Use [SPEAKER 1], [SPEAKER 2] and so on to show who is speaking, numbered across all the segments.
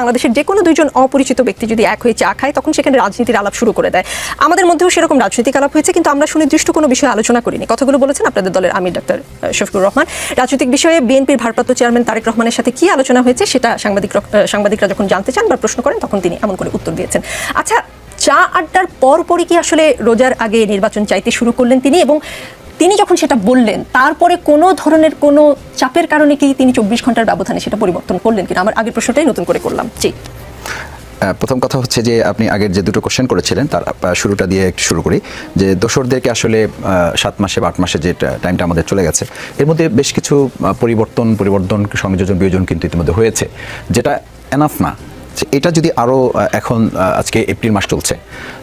[SPEAKER 1] বাংলাদেশের যে কোনো দুইজন অপরিচিত ব্যক্তি যদি এক হয়ে চা খায় তখন সেখানে রাজনীতির আলাপ শুরু করে দেয়। আমাদের মধ্যেও সেরকম রাজনৈতিক আলাপ হয়েছে, কিন্তু আমরা সুনির্দিষ্ট কোনো বিষয়ে আলোচনা করিনি। কথাগুলো বলেছেন আপনাদের দলের আমির ডাক্তার শফিকুর রহমান। রাজনৈতিক বিষয়ে বিএনপির ভারপ্রাপ্ত চেয়ারম্যান তারেক রহমানের সাথে কি আলোচনা হয়েছে সেটা সাংবাদিকরা যখন জানতে চান বা প্রশ্ন করেন তখন তিনি এমন করে উত্তর দিয়েছেন। আচ্ছা, চা আড্ডার পরপরই কি আসলে রোজার আগে নির্বাচন চাইতে শুরু করলেন তিনি? এবং তিনি যখন সেটা বললেন তারপরে কোনো ধরনের কোনো চাপের কারণে কি তিনি 24 ঘন্টার ব্যবধানে সেটা পরিবর্তন করলেন কিনা? আমার আগের প্রশ্নটাই নতুন করে করলাম। জি,
[SPEAKER 2] প্রথম কথা হচ্ছে যে আপনি আগের যে দুটো কোশ্চেন করেছিলেন তার শুরুটা দিয়ে একটু শুরু করি। যে দোসরদেরকে আসলে 7 মাসে বা 8 মাসে যে টাইমটা আমাদের চলে গেছে, এর মধ্যে বেশ কিছু পরিবর্তন সংযোজন বিয়োজন কিন্তু ইতিমধ্যে হয়েছে, যেটা এনাফ না। এটা যদি আরও এখন আজকে এপ্রিল মাস চলছে,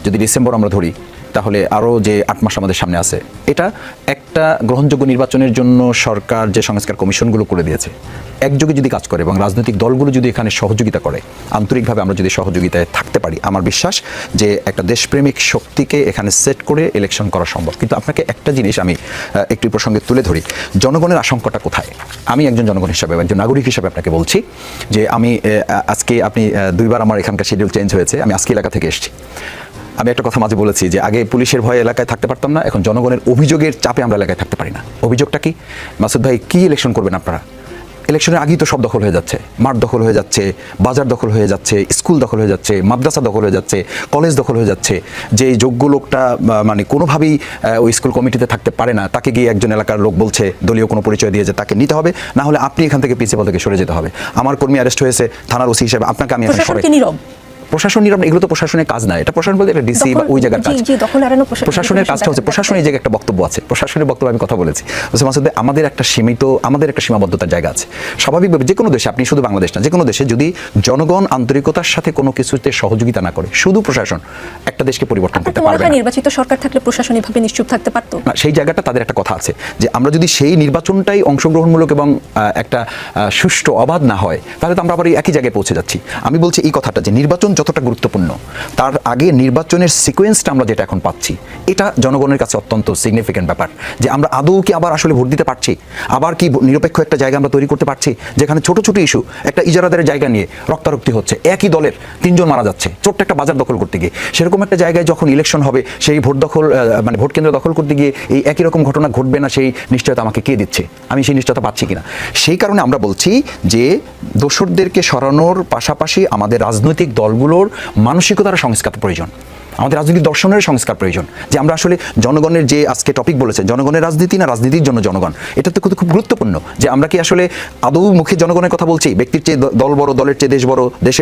[SPEAKER 2] যদি ডিসেম্বর আমরা ধরি, তাহলে আরও যে 8 মাস আমাদের সামনে আছে, এটা একটা গ্রহণযোগ্য নির্বাচনের জন্য সরকার যে সংস্কার কমিশনগুলো করে দিয়েছে, একযোগে যদি কাজ করে এবং রাজনৈতিক দলগুলো যদি এখানে সহযোগিতা করে, আন্তরিকভাবে আমরা যদি সহযোগিতায় থাকতে পারি, আমার বিশ্বাস যে একটা দেশপ্রেমিক শক্তিকে এখানে সেট করে ইলেকশন করা সম্ভব। কিন্তু আপনাকে একটা জিনিস আমি একটি প্রসঙ্গে তুলে ধরি, জনগণের আশঙ্কাটা কোথায়। আমি একজন জনগণ হিসাবে, একজন নাগরিক হিসাবে আপনাকে বলছি যে আমি আজকে আপনি 2 বার আমার এখানকার শিডিউল চেঞ্জ হয়েছে, আমি আজকে এলাকা থেকে এসেছি। আমি একটা কথা মাঝে বলেছি যে আগে পুলিশের ভয়ে এলাকায় থাকতে পারতাম না, এখন জনগণের অভিযোগের চাপে আমরা এলাকায় থাকতে পারি না। অভিযোগটা কি? মাসুদ ভাই, কি ইলেকশন করবেন আপনারা? ইলেকশনের আগেই তো সব দখল হয়ে যাচ্ছে, মাঠ দখল হয়ে যাচ্ছে, বাজার দখল হয়ে যাচ্ছে, স্কুল দখল হয়ে যাচ্ছে, মাদ্রাসা দখল হয়ে যাচ্ছে, কলেজ দখল হয়ে যাচ্ছে। যে যোগ্য লোকটা মানে কোনোভাবেই ওই স্কুল কমিটিতে থাকতে পারে না, তাকে গিয়ে একজন এলাকার লোক বলছে দলীয় কোনো পরিচয় দিয়ে যে তাকে নিতে হবে, না হলে আপনি এখান থেকে প্রিন্সিপাল থেকে সরে যেতে হবে। আমার কর্মী অ্যারেস্ট হয়েছে, থানার ওসি হিসেবে আপনাকে আমি এখন প্রশাসন নীরব। এগুলো তো প্রশাসনের কাজ না, এটা প্রশাসন বলতে এটা ডিসি বা ওই জায়গার কাজ। প্রশাসনের কাজটা হচ্ছে, প্রশাসনের এই জায়গায় একটা বক্তব্য আছে, প্রশাসনের বক্তব্য আমি কথা বলেছি। মাসুদ ভাই, আমাদের একটা সীমাবদ্ধতার জায়গা আছে। স্বাভাবিকভাবে যে কোনো দেশে, আপনি শুধু বাংলাদেশ না, যে কোনো দেশে যদি জনগণ আন্তরিকতার সাথে কোনো কিছুতে সহযোগিতা না করে, শুধু প্রশাসন একটা দেশকে পরিবর্তন করতে পারবে না।
[SPEAKER 1] নির্বাচিত সরকার থাকলে প্রশাসন এভাবে নিশ্চুপ থাকতে পারতো
[SPEAKER 2] না, সেই জায়গাটা তাদের একটা কথা আছে যে আমরা যদি সেই নির্বাচনটাই অংশগ্রহণমূলক এবং একটা সুষ্ঠু অবাধ না হয়, তাহলে তো আমরা আবার একই জায়গায় পৌঁছে যাচ্ছি। আমি বলছি এই কথাটা যে নির্বাচন যতটা গুরুত্বপূর্ণ, তার আগে নির্বাচনের সিকোয়েন্সটা আমরা যেটা এখন পাচ্ছি, এটা জনগণের কাছে অত্যন্ত সিগনিফিকেন্ট ব্যাপার। যে আমরা আদৌ কি আবার আসলে ভোট দিতে পারছি, আবার কি নিরপেক্ষ একটা জায়গা আমরা তৈরি করতে পারছি, যেখানে ছোট ছোট ইস্যু, একটা ইজারাদারের জায়গা নিয়ে রক্তারক্তি হচ্ছে, একই দলের 3 জন মারা যাচ্ছে ছোট্ট একটা বাজার দখল করতে গিয়ে। সেরকম একটা জায়গায় যখন ইলেকশন হবে, সেই ভোট কেন্দ্র দখল করতে গিয়ে এই একই রকম ঘটনা ঘটবে না, সেই নিশ্চয়তা আমাকে কে দিচ্ছে? আমি সেই নিশ্চয়তা পাচ্ছি কিনা? সেই কারণে আমরা বলছি যে দোসরদেরকে সরানোর পাশাপাশি আমাদের রাজনৈতিক দলগুলোর মানসিকতার সংস্কার প্রয়োজন, আমাদের রাজনৈতিক দর্শনের সংস্কার প্রয়োজন। যে আমরা আসলে জনগণের যে আজকে টপিক বলেছে, জনগণের রাজনীতি না রাজনীতির জন্য জনগণ, এটা তো খুব গুরুত্বপূর্ণ। যে আমরা কি আসলে আদৌ মুখে জনগণের কথা বলছি? ব্যক্তির চেয়ে দল বড়, দলের চেয়ে দেশ বড়, দেশের